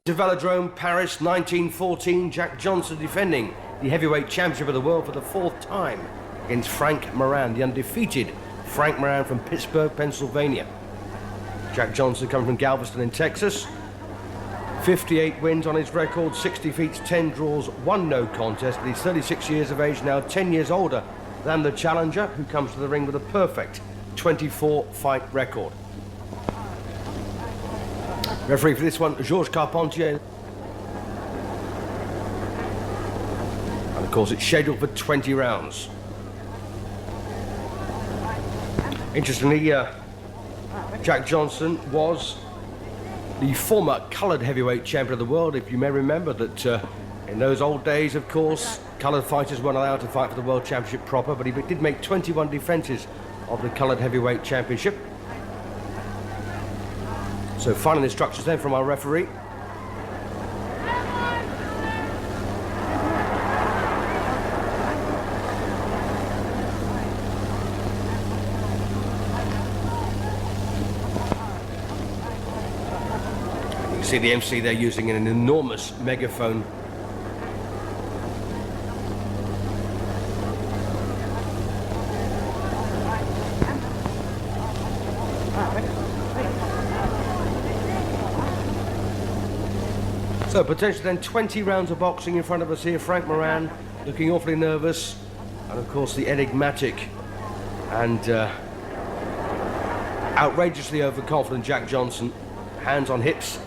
To Velodrome, Paris, 1914, Jack Johnson defending the heavyweight championship of the world for the fourth time against Frэнka Morana, the undefeated Frэнka Morana from Pittsburgh, Pennsylvania. Jack Johnson coming from Galveston in Texas. 58 wins on his record, 60 defeats, 10 draws, 1 no contest. He's 36 years of age now, 10 years older than the challenger, who comes to the ring with a perfect 24-fight record. Referee for this one, Carpentier. And of course it's scheduled for 20 rounds. Interestingly, Jack Johnson was the former coloured heavyweight champion of the world. If you may remember that in those old days, of course, coloured fighters weren't allowed to fight for the world championship proper, but he did make 21 defences of the coloured heavyweight championship. So final instructions then from our referee. You can see the MC there using an enormous megaphone. So potentially then 20 rounds of boxing in front of us here. Frэнka Morana looking awfully nervous, and of course the enigmatic and outrageously overconfident Jack Johnson, hands on hips.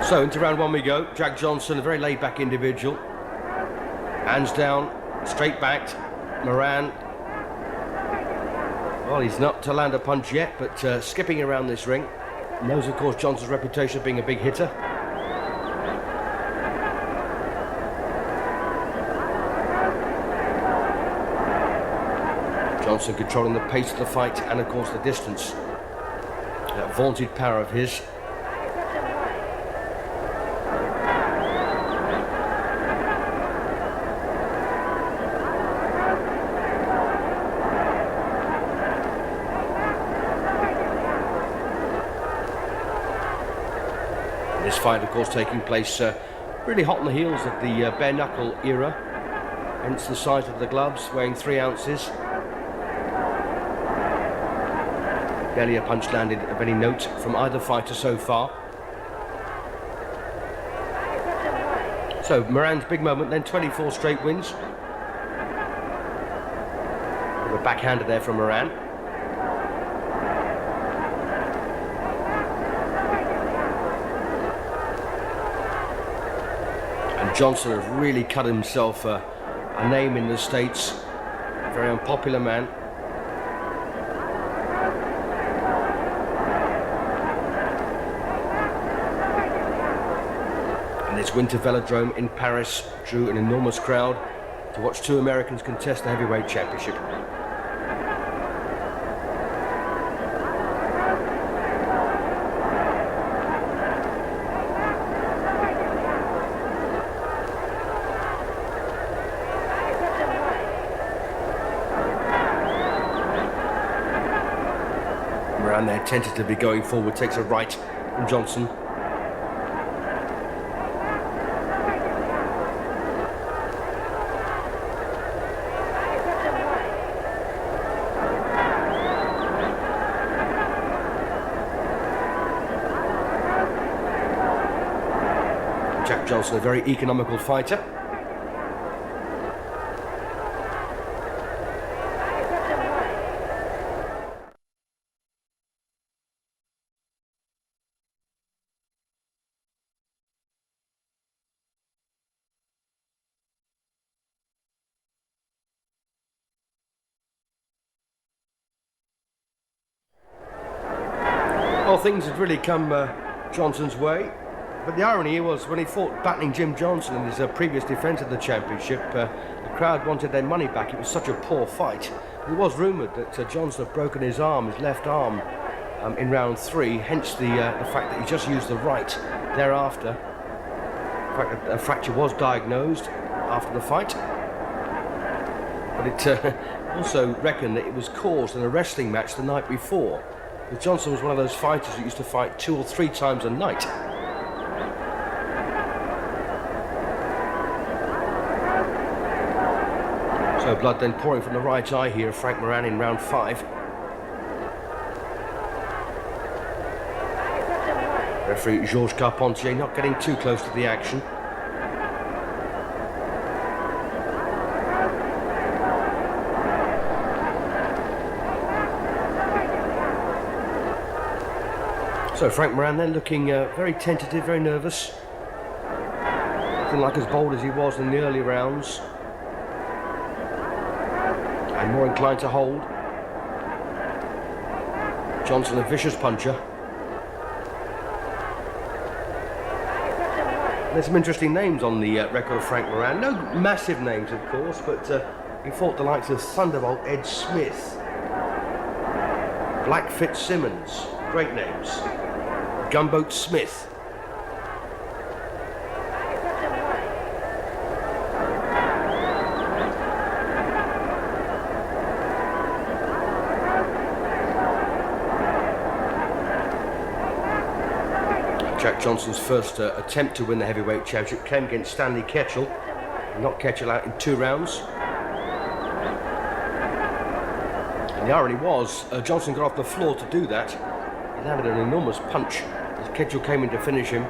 So into round one we go. Jack Johnson, a very laid-back individual. Hands down, straight backed. Moran, well, he's not to land a punch yet, but skipping around this ring. Knows, of course, Johnson's reputation of being a big hitter. Johnson controlling the pace of the fight and, of course, the distance. That vaunted power of his. This fight, of course, taking place really hot on the heels of the bare knuckle era, hence the size of the gloves, weighing 3 ounces. Barely a punch landed of any note from either fighter so far. So Moran's big moment, then 24 straight wins. A backhander there from Moran. Johnson has really cut himself a name in the States. Very unpopular man. And this winter Velodrome in Paris drew an enormous crowd to watch 2 Americans contest the heavyweight championship. Moran there tentatively going forward, takes a right from Johnson. Jack Johnson, a very economical fighter. Well, things had really come Johnson's way, but the irony was when he fought battling Jim Johnson in his previous defence of the championship, the crowd wanted their money back. It was such a poor fight. It was rumoured that Johnson had broken his arm, his left arm, in round 3, hence the fact that he just used the right thereafter. In fact, a fracture was diagnosed after the fight, but it also reckoned that it was caused in a wrestling match the night before. But Johnson was one of those fighters that used to fight 2 or 3 times a night. So blood then pouring from the right eye here of Frank Moran in round 5. Referee Georges Carpentier not getting too close to the action. So Frank Moran then looking very tentative, very nervous. Nothing like as bold as he was in the early rounds. And more inclined to hold. Johnson a vicious puncher. There's some interesting names on the record of Frank Moran. No massive names, of course, but he fought the likes of Thunderbolt Ed Smith, Black Fitzsimmons, great names, Gunboat Smith. Jack Johnson's first attempt to win the heavyweight championship came against Stanley Ketchel. He knocked Ketchel out in 2 rounds. And the irony was, Johnson got off the floor to do that. He landed an enormous punch as Ketchel came in to finish him.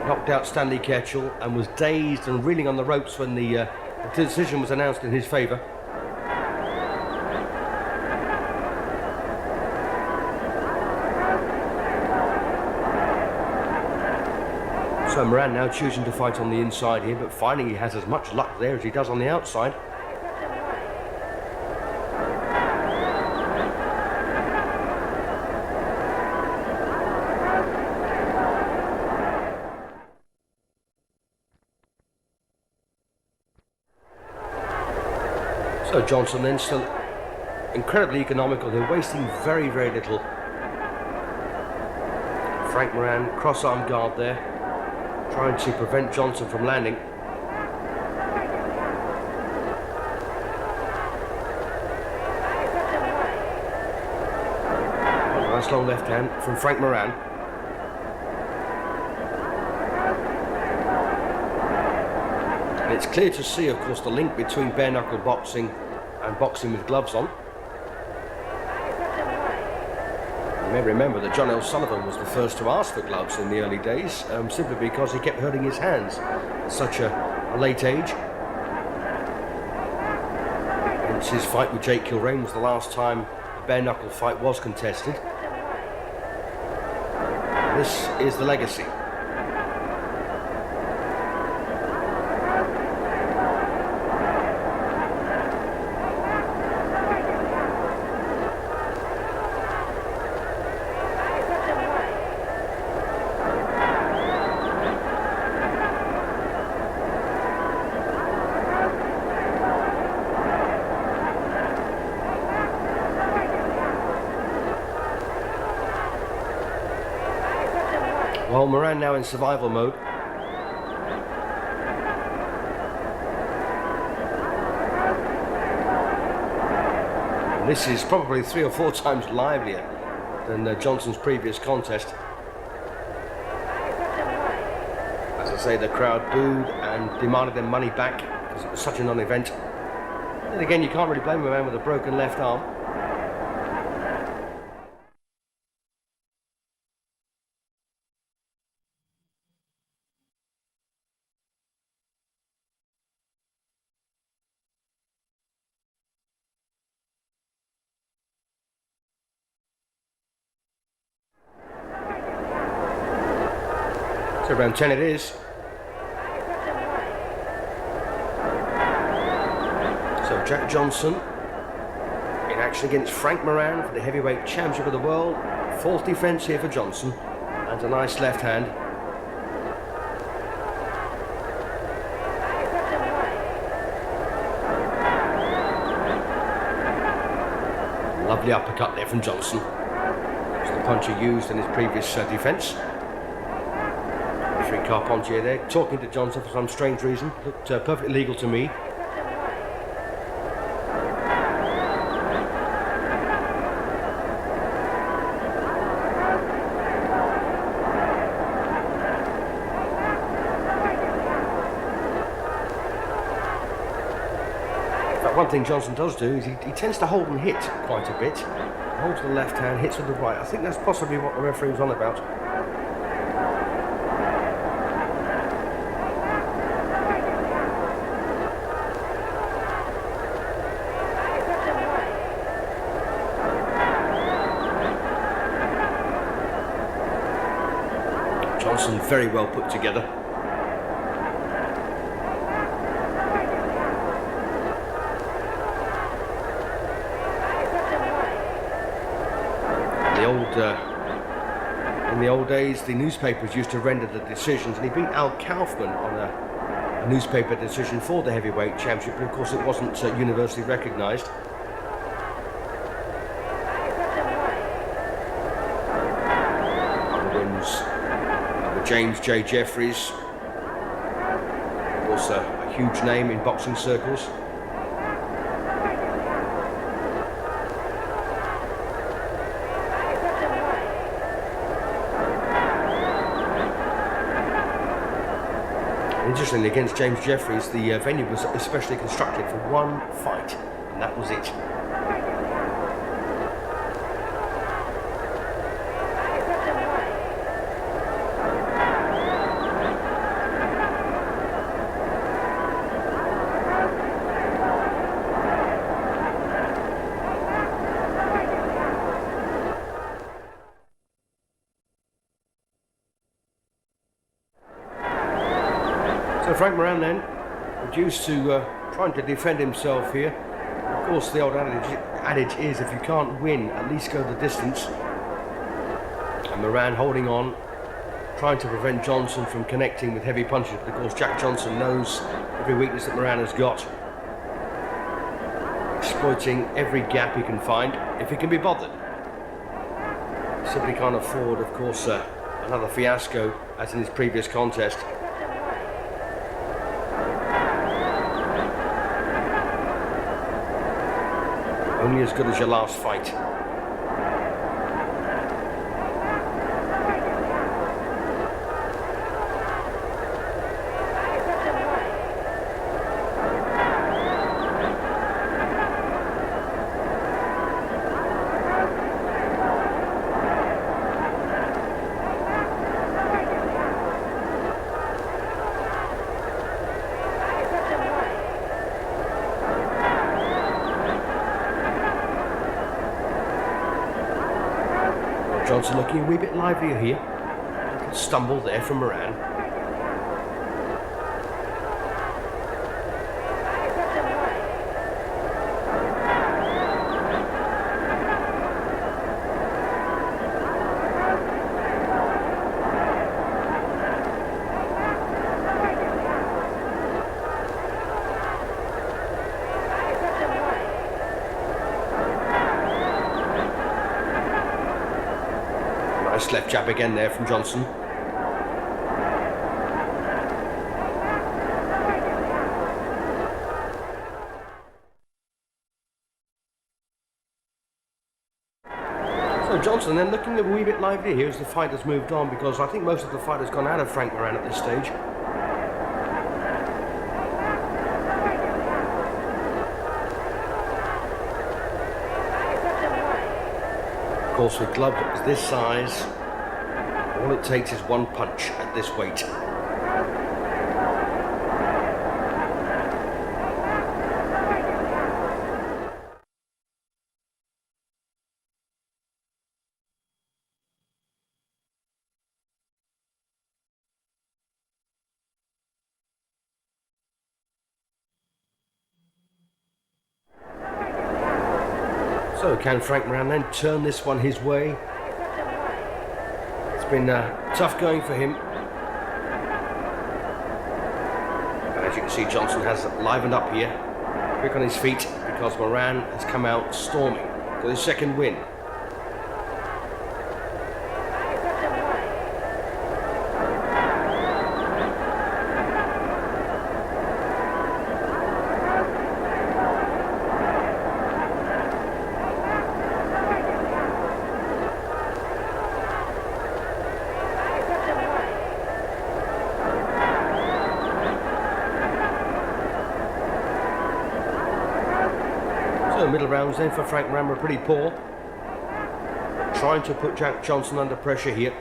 Knocked out Stanley Ketchel and was dazed and reeling on the ropes when the decision was announced in his favour. So Moran now choosing to fight on the inside here, but finding he has as much luck there as he does on the outside. So Johnson then still incredibly economical here, wasting very, very little. Frank Moran, cross-arm guard there, trying to prevent Johnson from landing. Oh, nice long left hand from Frank Moran. And it's clear to see, of course, the link between bare knuckle boxing and boxing with gloves on. You may remember that John L. Sullivan was the first to ask for gloves in the early days, simply because he kept hurting his hands at such a late age. Hence his fight with Jake Kilrain was the last time a bare knuckle fight was contested. And this is the legacy. Well, Moran now in survival mode. And this is probably 3 or 4 times livelier than Johnson's previous contest. As I say, the crowd booed and demanded their money back because it was such a non-event. Then again, you can't really blame a man with a broken left arm. So round 10 it is. So Jack Johnson in action against Frank Moran for the heavyweight championship of the world. 4th defence here for Johnson, and a nice left hand. Lovely uppercut there from Johnson. It's the punch he used in his previous defence. Referee Carpentier there, talking to Johnson for some strange reason. Looked perfectly legal to me. One thing Johnson does do is he tends to hold and hit quite a bit. Holds with the left hand, hits with the right. I think that's possibly what the referee was on about. Johnson very well put together. In the old days, the newspapers used to render the decisions, and he beat Al Kaufman on a newspaper decision for the heavyweight championship, but of course it wasn't universally recognised. Other wins over James J. Jeffries, of course a huge name in boxing circles. Interestingly, against James Jeffries, the venue was especially constructed for one fight, and that was it. So Frank Moran then, reduced to trying to defend himself here. Of course, the old adage is if you can't win, at least go the distance. And Moran holding on, trying to prevent Johnson from connecting with heavy punches. But of course, Jack Johnson knows every weakness that Moran has got. Exploiting every gap he can find, if he can be bothered. Simply can't afford, of course, another fiasco as in his previous contest. Only as good as your last fight. Johnson looking a wee bit livelier here. A little stumble there from Moran. Nice left jab again there from Johnson. So Johnson then looking a wee bit lively here as the fight has moved on, because I think most of the fight has gone out of Frank Moran at this stage. Of course, with gloves this size, all it takes is one punch at this weight. So can Frank Moran then turn this one his way? It's been tough going for him. And as you can see, Johnson has livened up here, quick on his feet, because Moran has come out storming for his second win. rounds then for Frank Moran were pretty poor. Trying to put Jack Johnson under pressure here.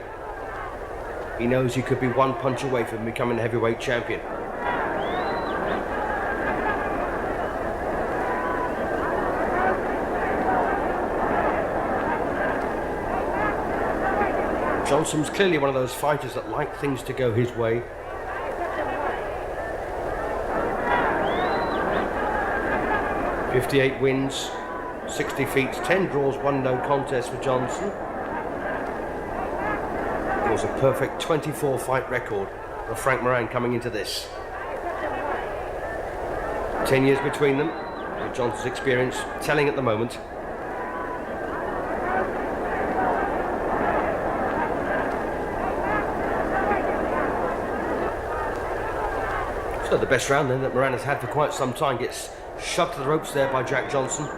He knows he could be one punch away from becoming heavyweight champion. Johnson's clearly one of those fighters that like things to go his way. "58 wins, 60 defeats, 10 draws, 1 no contest for Johnson. It was a perfect 24 fight record for Frank Moran coming into this. 10 years between them, with Johnson's experience telling at the moment. So the best round then that Moran has had for quite some time gets shoved to the ropes there by Jack Johnson.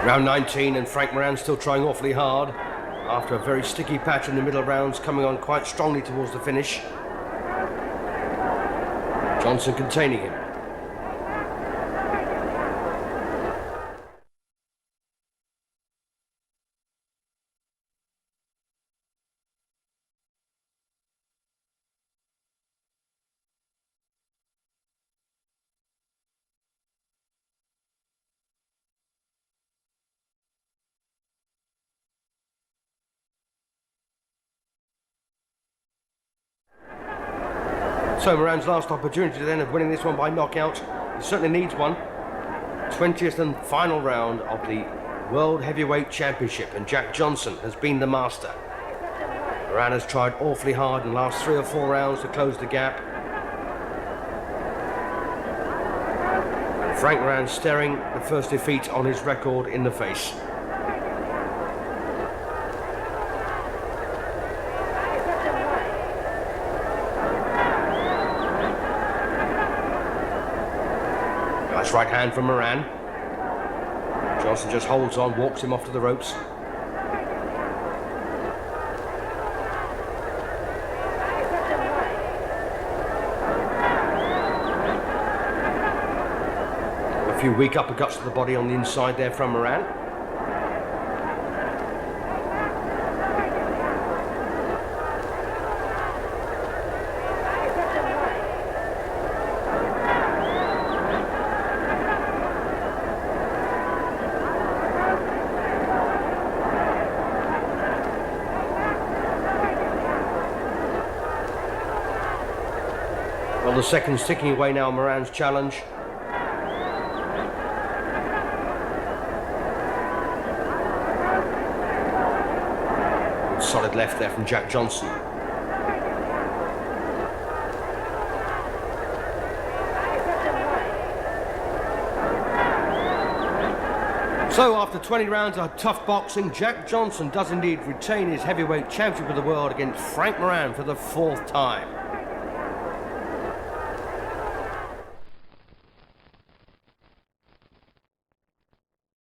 Round 19 and Frank Moran still trying awfully hard after a very sticky patch in the middle rounds, coming on quite strongly towards the finish. Johnson containing him. So Moran's last opportunity then of winning this one by knockout. He certainly needs one. 20th and final round of the World Heavyweight Championship, and Jack Johnson has been the master. Moran has tried awfully hard in the last 3 or 4 rounds to close the gap. And Frank Moran staring the first defeat on his record in the face. Nice right hand from Moran. Johnson just holds on, walks him off to the ropes. A few weak uppercuts to the body on the inside there from Moran. Well, the second's ticking away now, Moran's challenge. Good solid left there from Jack Johnson. So after 20 rounds of tough boxing, Jack Johnson does indeed retain his heavyweight championship of the world against Frank Moran for the 4th time.